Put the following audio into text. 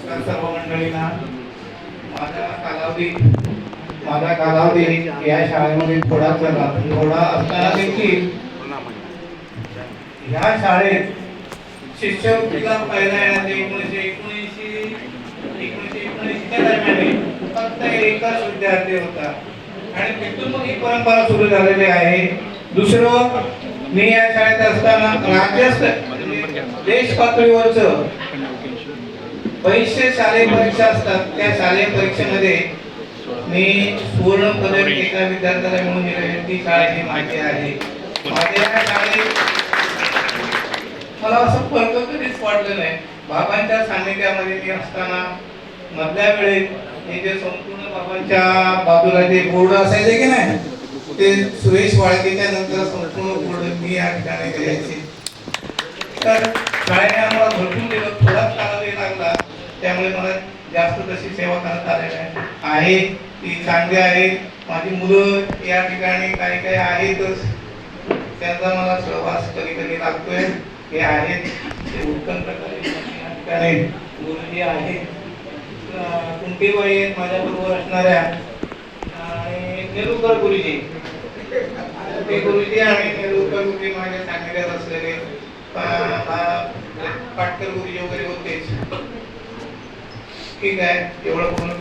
नमस्कार सर्व मंडळींना. माझा कालावधी या शाळेमध्ये थोडा असताना देखील ह्या शाळेत शिष्यवृत्तीला पहिला येण्याचे 1979 दरम्यान फक्त एकच विद्यार्थी होता आणि तिथून मग ही परंपरा सुरू झालेली आहे. दुसरं, मी या शाळेत असताना राज्यस्तरीय देश पातळीवरचं परीक्षा शालेय परीक्षा असतात, त्या शालेय परीक्षेमध्ये मी सुवर्ण पदक एका विद्यार्थ्याला मिळवून दिले. ती शाळेची माहिती आहे. माझ्या शाळेत मला असं फरक कधीच वाटलं नाही. बाबांच्या सान्निध्यामध्ये मी असताना मधल्या वेळेत हे जे संपूर्ण बाबांच्या बाजूला जे बोर्ड असायचे की नाही, ते सुरेश वाळकेच्या नंतर संपूर्ण बोर्ड मी या ठिकाणी द्यायचे. तर शाळेने आम्हाला भरपूर दिलं, थोडाच कालावधी लागला, त्यामुळे मला जास्त तशी सेवा करता आलेली आहे. ती चांगली आहे. माझी मुलं या ठिकाणी काही काही आहेतच, त्यांचा मला सहवास कधी कधी लागतोय. हे आहेत ते उत्तम प्रकारे या ठिकाणी गुरुजी आहेत, कुंटीबाई आहेत माझ्या बरोबर असणाऱ्या, आणि नेरुकर गुरुजी, ते गुरुजी आणि नेरुकर गुरुजी माझ्या सानिध्यात असलेले, पाटकर गुरुजी वगैरे होतेच. ठीक आहे, एवढं बोलून